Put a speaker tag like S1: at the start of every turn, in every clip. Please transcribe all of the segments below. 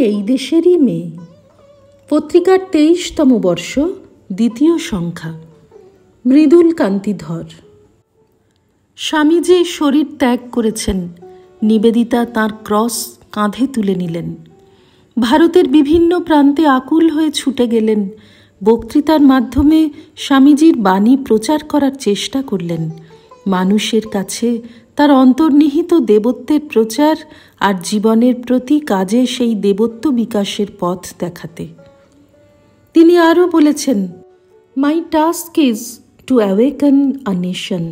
S1: এই দেশেরই মেয়ে। পত্রিকার 23তম বর্ষ, দ্বিতীয় সংখ্যা। মৃদুল কান্তিধর। স্বামীজি শরীর ত্যাগ করেছেন। নিবেদিতা তাঁর ক্রস কাঁধে তুলে নিলেন। ভারতের বিভিন্ন প্রান্তে আকুল হয়ে ছুটে গেলেন। বক্তৃতার মাধ্যমে স্বামীজির বাণী প্রচার করার চেষ্টা করলেন, মানুষের কাছে তার অন্তর্নিহিত দেবত্বের প্রচার আর জীবনের প্রতি কাজে সেই দেবত্ব বিকাশের পথ দেখাতে। তিনি আরও বলেছেন, my task is to awaken a nation.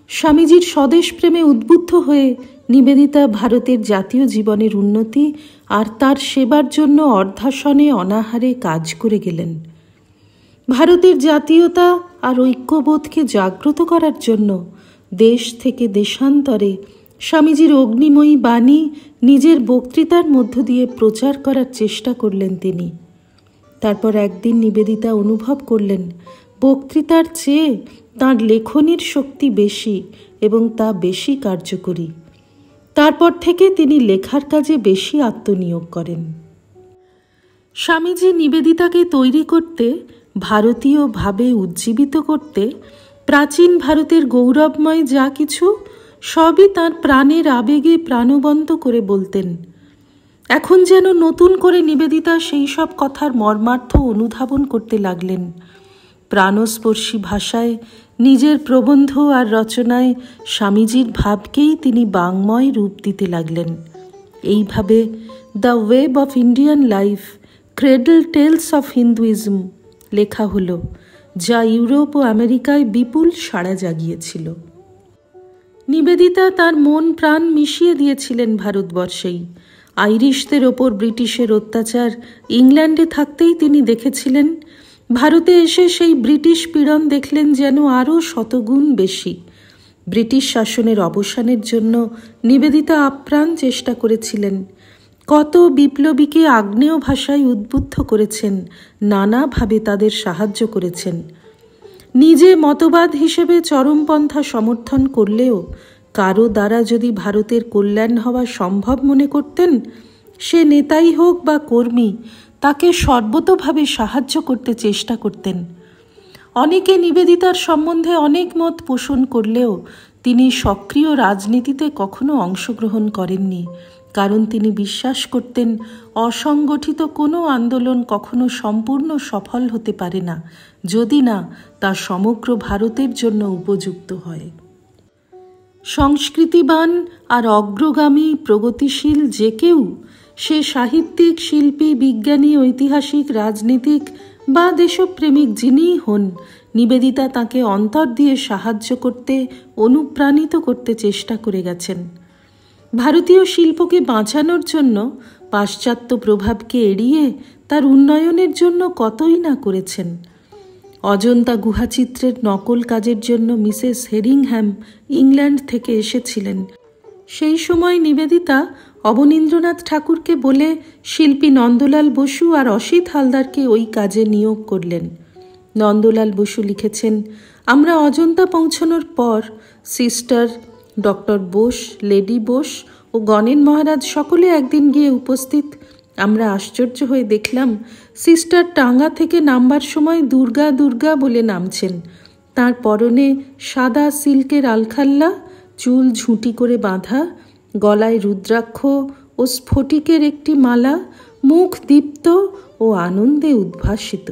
S1: স্বামীজির স্বদেশ প্রেমে উদ্বুদ্ধ হয়ে নিবেদিতা ভারতের জাতীয় জীবনের উন্নতি আর তার সেবার জন্য অর্ধাসনে অনাহারে কাজ করে গেলেন। ভারতের জাতীয়তা আর ঐক্যবোধকে জাগ্রত করার জন্য দেশ থেকে দেশান্তরে স্বামীজির অগ্নিময়ী বাণী নিজের বক্তৃতার মধ্য দিয়ে প্রচার করার চেষ্টা করলেন তিনি। তারপর একদিন নিবেদিতা অনুভব করলেন, বক্তৃতার চেয়ে তাঁর লেখনীর শক্তি বেশি এবং তা বেশি কার্যকরী। তারপর থেকে তিনি লেখার কাজে বেশি আত্মনিয়োগ করেন। স্বামীজি নিবেদিতাকে তৈরি করতে, ভারতীয়ভাবে উজ্জীবিত করতে, প্রাচীন ভারতের গৌরবময় যা কিছু সবই তাঁর প্রাণের আবেগে প্রাণবন্ত করে বলতেন। এখন যেন নতুন করে নিবেদিতা সেই সব কথার মর্মার্থ অনুধাবন করতে লাগলেন। প্রাণস্পর্শী ভাষায় নিজের প্রবন্ধ আর রচনায় স্বামীজির ভাবকেই তিনি বাংময় রূপ দিতে লাগলেন। এইভাবে the web of Indian life, cradle tales of Hinduism লেখা হলো, যা ইউরোপ ও আমেরিকায় বিপুল সাড়া জাগিয়েছিল। নিবেদিতা তার মন প্রাণ মিশিয়ে দিয়েছিলেন ভারতবর্ষেই। আইরিশদের ওপর ব্রিটিশের অত্যাচার ইংল্যান্ডে থাকতেই তিনি দেখেছিলেন। ভারতে এসে সেই ব্রিটিশ পীড়ন দেখলেন যেন আরও শতগুণ বেশি। ব্রিটিশ শাসনের অবসানের জন্য নিবেদিতা আপ্রাণ চেষ্টা করেছিলেন। কত বিপ্লবীকে আগ্নেয় ভাষায় উদ্বুদ্ধ করেছেন, নানাভাবে তাদের সাহায্য করেছেন। নিজে মতবাদ হিসেবে চরমপন্থা সমর্থন করলেও কারো দ্বারা যদি ভারতের কল্যাণ হওয়া সম্ভব মনে করতেন, সে নেতাই হোক বা কর্মী, তাকে সর্বতোভাবে সাহায্য করতে চেষ্টা করতেন। অনেকে নিবেদিতার সম্বন্ধে অনেক মত পোষণ করলেও তিনি সক্রিয় রাজনীতিতে কখনো অংশগ্রহণ করেননি, কারণ তিনি বিশ্বাস করতেন অসংগঠিত কোনো আন্দোলন কখনো সম্পূর্ণ সফল হতে পারে না যদি না তা সমগ্র ভারতের জন্য উপযুক্ত হয়। সংস্কৃতিবান আর অগ্রগামী প্রগতিশীল যে কেউ, সে সাহিত্যিক, শিল্পী, বিজ্ঞানী, ঐতিহাসিক, রাজনীতিক বা দেশপ্রেমিক যিনিই হন, নিবেদিতা তাকে অন্তর দিয়ে সাহায্য করতে, অনুপ্রাণিত করতে চেষ্টা করে গেছেন। ভারতীয় শিল্পকে বাঁচানোর জন্য, পাশ্চাত্য প্রভাবকে এড়িয়ে তার উন্নয়নের জন্য কতই না করেছেন। অজন্তা গুহাচিত্রের নকল কাজের জন্য মিসেস হেরিংহ্যাম ইংল্যান্ড থেকে এসেছিলেন। সেই সময় নিবেদিতা অবনীন্দ্রনাথ ঠাকুরকে বলে শিল্পী নন্দলাল বসু আর অসিত হালদারকে ওই কাজে নিয়োগ করলেন। নন্দলাল বসু লিখেছেন, আমরা অজন্তা পৌঁছানোর পর sister, doctor Bose, lady Bose ও গণেন মহারাজ সকলে একদিন গিয়ে উপস্থিত। আমরা আশ্চর্য হয়ে দেখলাম, সিস্টার টাঙ্গা থেকে নামবার সময় দুর্গা দুর্গা বলে নামছেন। তার পরনে সাদা সিল্কের আলখাল্লা, চুল ঝুঁটি করে বাঁধা, গলায় রুদ্রাক্ষ ও স্ফটিকের একটি মালা, মুখ দীপ্ত ও আনন্দে উদ্ভাসিত।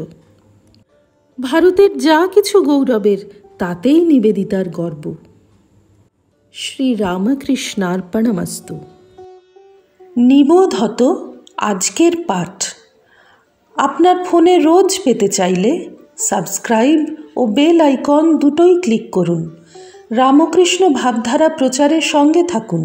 S1: ভারতের যা কিছু গৌরবের তাতেই নিবেদিতার গর্ব। শ্রী রামকৃষ্ণার্পণমস্তু। নিবোধত আজকের পাঠ আপনার ফোনে রোজ পেতে চাইলে সাবস্ক্রাইব ও বেল আইকন দুটোই ক্লিক করুন। রামকৃষ্ণ ভাবধারা প্রচারের সঙ্গে থাকুন।